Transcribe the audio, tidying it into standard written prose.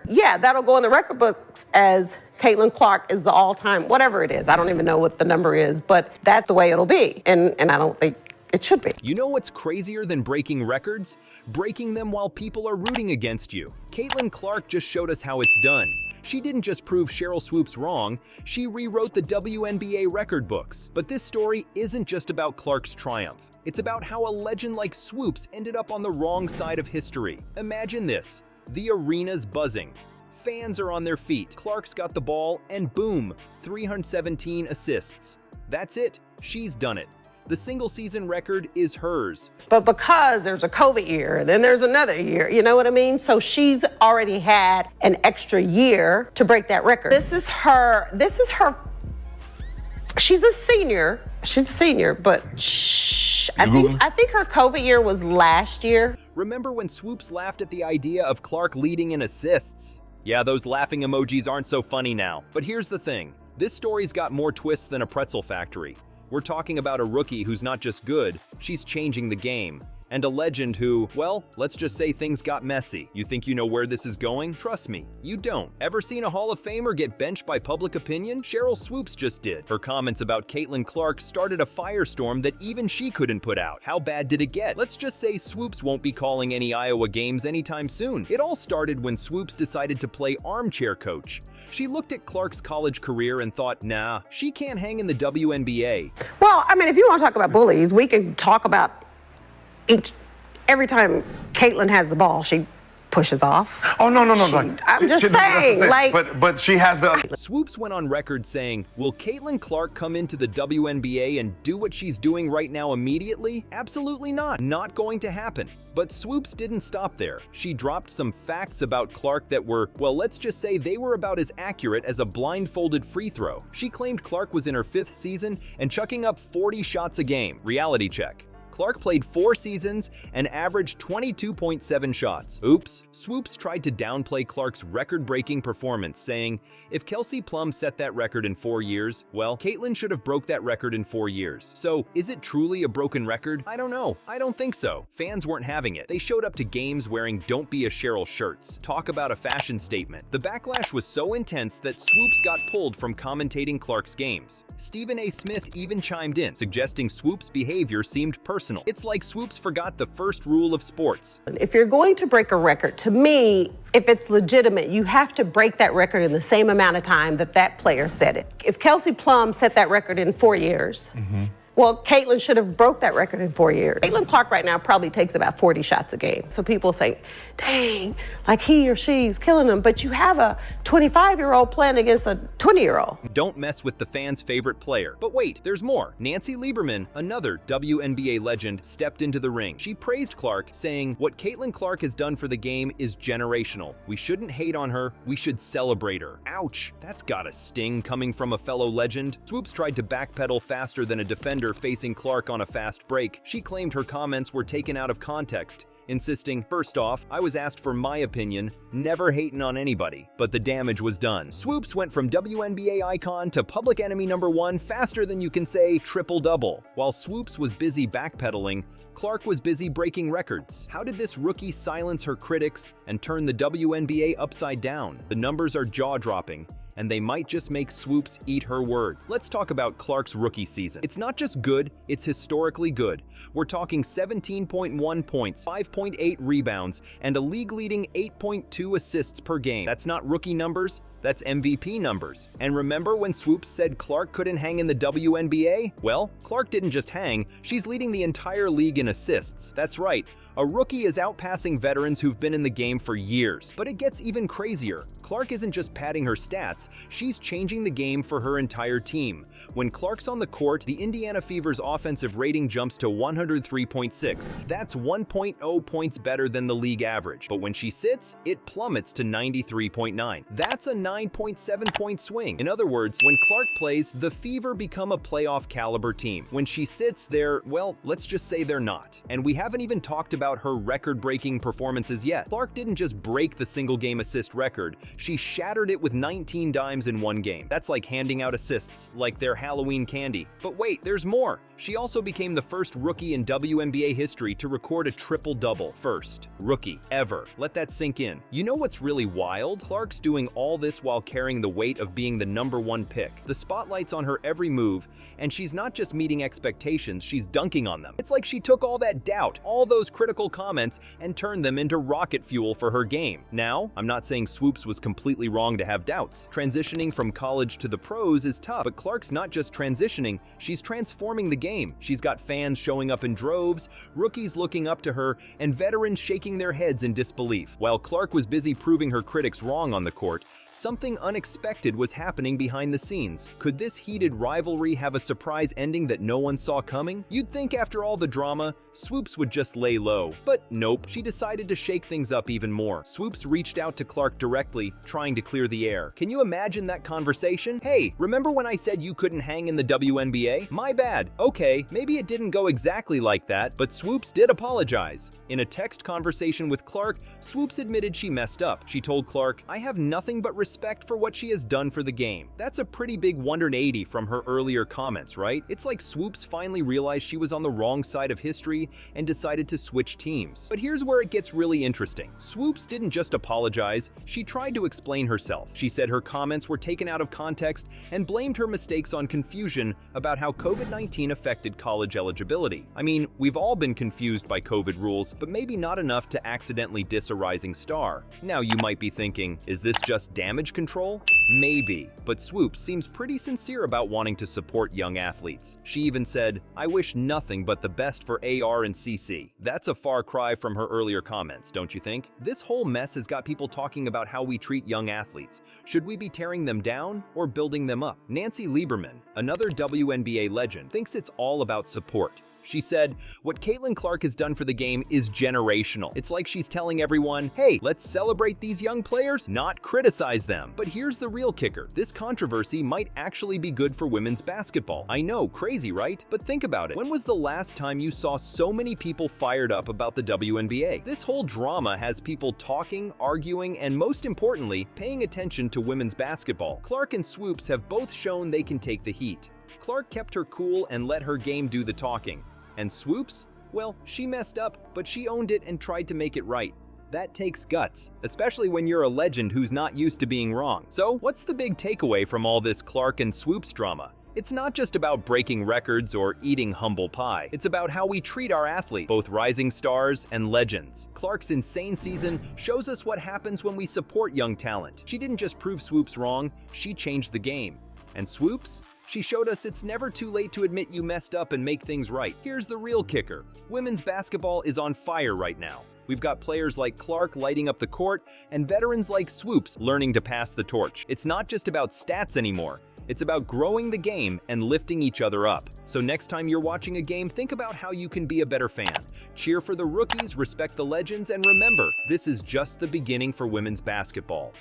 yeah, that'll go in the record books as Caitlin Clark is the all-time, whatever it is. I don't even know what the number is, but that's the way it'll be. And I don't think it should be. You know what's crazier than breaking records? Breaking them while people are rooting against you. Caitlin Clark just showed us how it's done. She didn't just prove Sheryl Swoopes wrong, she rewrote the WNBA record books. But this story isn't just about Clark's triumph. It's about how a legend like Swoops ended up on the wrong side of history. Imagine this, the arena's buzzing. Fans are on their feet, Clark's got the ball, and boom, 317 assists. That's it, she's done it. The single-season record is hers. But because there's a COVID year, then there's another year, you know what I mean? So she's already had an extra year to break that record. This is her, she's a senior, but I think her COVID year was last year. Remember when Swoops laughed at the idea of Clark leading in assists? Yeah, those laughing emojis aren't so funny now. But here's the thing, this story's got more twists than a pretzel factory. We're talking about a rookie who's not just good, she's changing the game. And a legend who, well, let's just say things got messy. You think you know where this is going? Trust me, you don't. Ever seen a Hall of Famer get benched by public opinion? Sheryl Swoopes just did. Her comments about Caitlin Clark started a firestorm that even she couldn't put out. How bad did it get? Let's just say Swoopes won't be calling any Iowa games anytime soon. It all started when Swoopes decided to play armchair coach. She looked at Clark's college career and thought, nah, she can't hang in the WNBA. Well, I mean, if you want to talk about bullies, we can talk about every time Caitlin has the ball, she pushes off. Oh, no. I'm just saying, like... But she has the... Swoops went on record saying, will Caitlin Clark come into the WNBA and do what she's doing right now immediately? Absolutely not. Not going to happen. But Swoops didn't stop there. She dropped some facts about Clark that were, well, let's just say they were about as accurate as a blindfolded free throw. She claimed Clark was in her 5th season and chucking up 40 shots a game. Reality check. Clark played 4 seasons and averaged 22.7 shots. Oops. Swoops tried to downplay Clark's record-breaking performance, saying, if Kelsey Plum set that record in 4 years, well, Caitlin should have broke that record in 4 years. So, is it truly a broken record? I don't know. I don't think so. Fans weren't having it. They showed up to games wearing Don't Be a Sheryl shirts. Talk about a fashion statement. The backlash was so intense that Swoops got pulled from commentating Clark's games. Stephen A. Smith even chimed in, suggesting Swoops' behavior seemed personal. It's like Swoops forgot the first rule of sports. If you're going to break a record, to me, if it's legitimate, you have to break that record in the same amount of time that that player set it. If Kelsey Plum set that record in 4 years, well, Caitlin should have broke that record in 4 years. Caitlin Clark right now probably takes about 40 shots a game. So people say, dang, like he or she's killing them. But you have a 25-year-old playing against a 20-year-old. Don't mess with the fans' favorite player. But wait, there's more. Nancy Lieberman, another WNBA legend, stepped into the ring. She praised Clark, saying, what Caitlin Clark has done for the game is generational. We shouldn't hate on her, we should celebrate her. Ouch, that's gotta sting coming from a fellow legend. Swoops tried to backpedal faster than a defender facing Clark on a fast break. She claimed her comments were taken out of context, insisting, first off, I was asked for my opinion, never hating on anybody, but the damage was done. Swoops went from WNBA icon to public enemy #1 faster than you can say triple-double. While Swoops was busy backpedaling, Clark was busy breaking records. How did this rookie silence her critics and turn the WNBA upside down? The numbers are jaw-dropping, and they might just make Swoops eat her words. Let's talk about Clark's rookie season. It's not just good, it's historically good. We're talking 17.1 points, 5.8 rebounds, and a league-leading 8.2 assists per game. That's not rookie numbers, that's MVP numbers. And remember when Swoops said Clark couldn't hang in the WNBA? Well, Clark didn't just hang, she's leading the entire league in assists. That's right, a rookie is outpassing veterans who've been in the game for years. But it gets even crazier. Clark isn't just padding her stats, she's changing the game for her entire team. When Clark's on the court, the Indiana Fever's offensive rating jumps to 103.6. That's 1.0 points better than the league average. But when she sits, it plummets to 93.9. That's a 29.7-point swing. In other words, when Clark plays, the Fever become a playoff caliber team. When she sits, they're, well, let's just say they're not. And we haven't even talked about her record-breaking performances yet. Clark didn't just break the single-game assist record, she shattered it with 19 dimes in one game. That's like handing out assists like they're Halloween candy. But wait, there's more. She also became the first rookie in WNBA history to record a triple-double. First rookie ever. Let that sink in. You know what's really wild? Clark's doing all this while carrying the weight of being the #1 pick. The spotlight's on her every move, and she's not just meeting expectations, she's dunking on them. It's like she took all that doubt, all those critical comments, and turned them into rocket fuel for her game. Now, I'm not saying Swoops was completely wrong to have doubts. Transitioning from college to the pros is tough, but Clark's not just transitioning, she's transforming the game. She's got fans showing up in droves, rookies looking up to her, and veterans shaking their heads in disbelief. While Clark was busy proving her critics wrong on the court, something unexpected was happening behind the scenes. Could this heated rivalry have a surprise ending that no one saw coming? You'd think after all the drama, Swoops would just lay low. But nope, she decided to shake things up even more. Swoops reached out to Clark directly, trying to clear the air. Can you imagine that conversation? Hey, remember when I said you couldn't hang in the WNBA? My bad. Okay, maybe it didn't go exactly like that, but Swoops did apologize. In a text conversation with Clark, Swoops admitted she messed up. She told Clark, "I have nothing but respect for what she has done for the game." That's a pretty big 180 from her earlier comments, right? It's like Swoops finally realized she was on the wrong side of history and decided to switch teams. But here's where it gets really interesting. Swoops didn't just apologize, she tried to explain herself. She said her comments were taken out of context and blamed her mistakes on confusion about how COVID-19 affected college eligibility. I mean, we've all been confused by COVID rules, but maybe not enough to accidentally diss a rising star. Now you might be thinking, is this just damage control? Maybe, but Swoops seems pretty sincere about wanting to support young athletes. She even said, "I wish nothing but the best for AR and CC." That's a far cry from her earlier comments, don't you think? This whole mess has got people talking about how we treat young athletes. Should we be tearing them down or building them up? Nancy Lieberman, another WNBA legend, thinks it's all about support. She said, "What Caitlin Clark has done for the game is generational." It's like she's telling everyone, hey, let's celebrate these young players, not criticize them. But here's the real kicker. This controversy might actually be good for women's basketball. I know, crazy, right? But think about it. When was the last time you saw so many people fired up about the WNBA? This whole drama has people talking, arguing, and most importantly, paying attention to women's basketball. Clark and Swoops have both shown they can take the heat. Clark kept her cool and let her game do the talking. And Swoops? Well, she messed up, but she owned it and tried to make it right. That takes guts, especially when you're a legend who's not used to being wrong. So, what's the big takeaway from all this Clark and Swoops drama? It's not just about breaking records or eating humble pie. It's about how we treat our athletes, both rising stars and legends. Clark's insane season shows us what happens when we support young talent. She didn't just prove Swoops wrong, she changed the game. And Swoops? She showed us it's never too late to admit you messed up and make things right. Here's the real kicker. Women's basketball is on fire right now. We've got players like Clark lighting up the court and veterans like Swoops learning to pass the torch. It's not just about stats anymore. It's about growing the game and lifting each other up. So next time you're watching a game, think about how you can be a better fan. Cheer for the rookies, respect the legends, and remember, this is just the beginning for women's basketball.